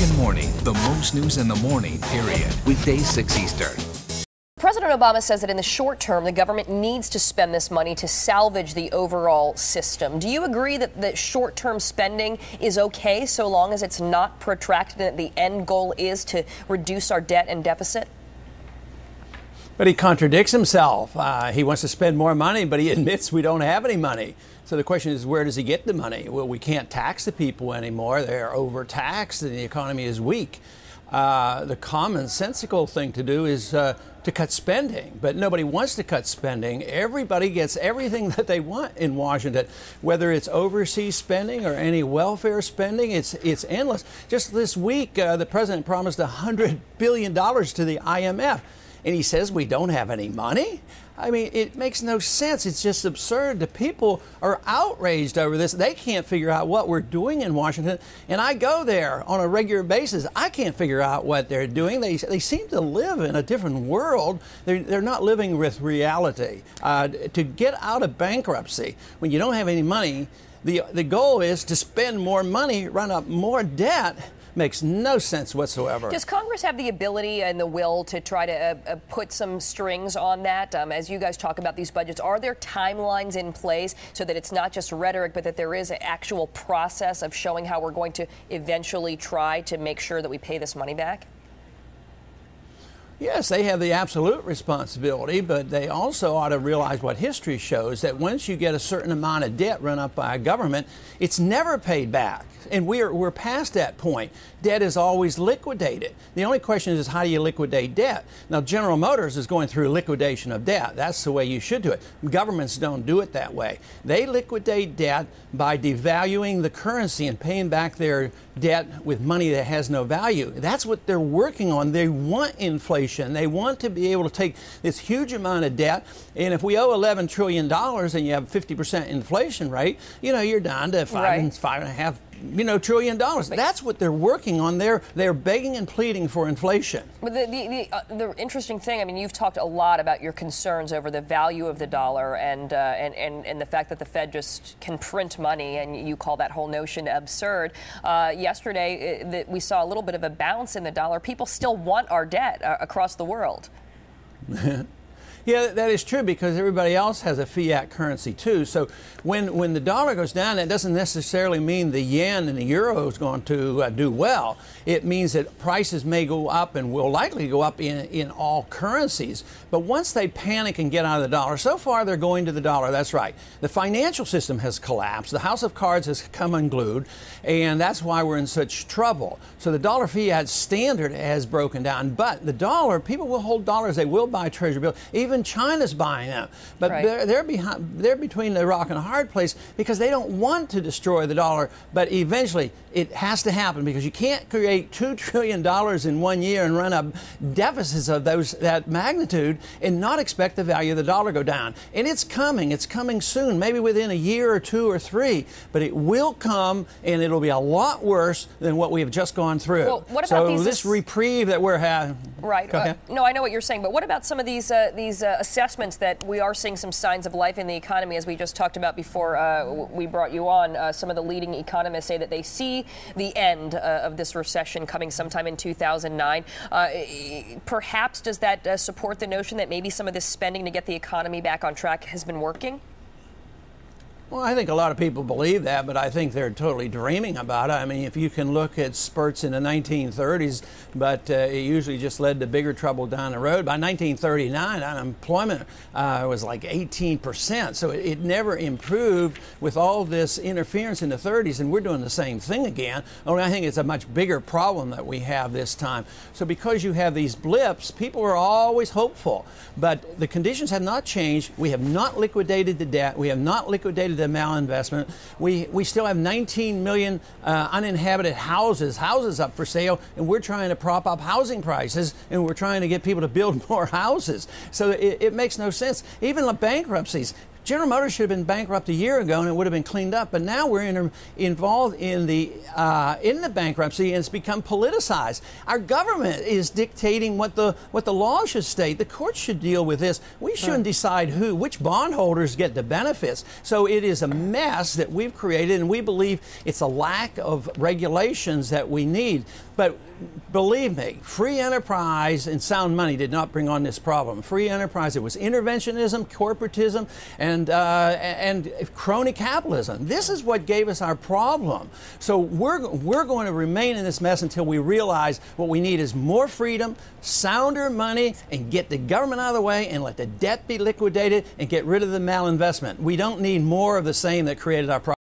American Morning, the most news in the morning, period. Weekdays 6 Eastern. President Obama says that in the short term, the government needs to spend this money to salvage the overall system. Do you agree that the short-term spending is okay so long as it's not protracted and that the end goal is to reduce our debt and deficit? But he contradicts himself. He wants to spend more money, but he admits we don't have any money. So the question is, where does he get the money? Well, we can't tax the people anymore. They're overtaxed and the economy is weak. The commonsensical thing to do is to cut spending, but nobody wants to cut spending. Everybody gets everything that they want in Washington, whether it's overseas spending or any welfare spending. It's endless. Just this week, the president promised $100 billion to the IMF, and he says we don't have any money. I mean, it makes no sense. It's just absurd. The people are outraged over this. They can't figure out what we're doing in Washington. And I go there on a regular basis. I can't figure out what they're doing. They seem to live in a different world. They're not living with reality. To get out of bankruptcy when you don't have any money, the goal is to spend more money, run up more debt. Makes no sense whatsoever. Does Congress have the ability and the will to try to put some strings on that? As you guys talk about these budgets, are there timelines in place so that it's not just rhetoric, but that there is an actual process of showing how we're going to eventually try to make sure that we pay this money back? Yes, they have the absolute responsibility, but they also ought to realize what history shows, that once you get a certain amount of debt run up by a government, it's never paid back. And we're past that point. Debt is always liquidated. The only question is how do you liquidate debt? Now, General Motors is going through liquidation of debt. That's the way you should do it. Governments don't do it that way. They liquidate debt by devaluing the currency and paying back their debt with money that has no value. That's what they're working on. They want inflation. They want to be able to take this huge amount of debt, and if we owe $11 trillion and you have 50% inflation rate, you're down to $5.5 trillion. That's what they're working on. They're begging and pleading for inflation. But the interesting thing, I mean, you've talked a lot about your concerns over the value of the dollar and the fact that the Fed just can print money, and you call that whole notion absurd. Yesterday, we saw a little bit of a bounce in the dollar. People still want our debt across the world. Yeah, that is true because everybody else has a fiat currency too. So when the dollar goes down, that doesn't necessarily mean the yen and the euro is going to do well. It means that prices may go up and will likely go up in all currencies. But once they panic and get out of the dollar, so far they're going to the dollar. That's right. The financial system has collapsed. The house of cards has come unglued, and that's why we're in such trouble. So the dollar fiat standard has broken down. But the dollar, people will hold dollars. They will buy treasury bills. Even China's buying them, but right. they're between the rock and a hard place because they don't want to destroy the dollar. But eventually, it has to happen because you can't create $2 trillion in 1 year and run up deficits of that magnitude and not expect the value of the dollar go down. And it's coming. It's coming soon, maybe within a year or two or three. But it will come, and it'll be a lot worse than what we have just gone through. Well, what about this reprieve that we're having? Right. No, I know what you're saying, but what about some of these assessments that we are seeing some signs of life in the economy, as we just talked about before we brought you on? Some of the leading economists say that they see the end of this recession coming sometime in 2009. Perhaps does that support the notion that maybe some of this spending to get the economy back on track has been working? Well, I think a lot of people believe that, but I think they're totally dreaming about it. I mean, if you can look at spurts in the 1930s, but it usually just led to bigger trouble down the road. By 1939, unemployment was like 18%. So it never improved with all this interference in the 30s, and we're doing the same thing again. Only I think it's a much bigger problem that we have this time. So because you have these blips, people are always hopeful. But the conditions have not changed. We have not liquidated the debt. We have not liquidated the malinvestment. We still have 19 million uninhabited houses up for sale, and we're trying to prop up housing prices, and we're trying to get people to build more houses. So it makes no sense. Even the bankruptcies, General Motors should have been bankrupt a year ago and it would have been cleaned up. But now we're involved in the bankruptcy, and it's become politicized. Our government is dictating what the law should state. The courts should deal with this. We shouldn't decide which bondholders get the benefits. So it is a mess that we've created, and we believe it's a lack of regulations that we need. But believe me, free enterprise and sound money did not bring on this problem. Free enterprise, it was interventionism, corporatism, and crony capitalism. This is what gave us our problem. So we're going to remain in this mess until we realize what we need is more freedom, sounder money, and get the government out of the way and let the debt be liquidated and get rid of the malinvestment. We don't need more of the same that created our problem.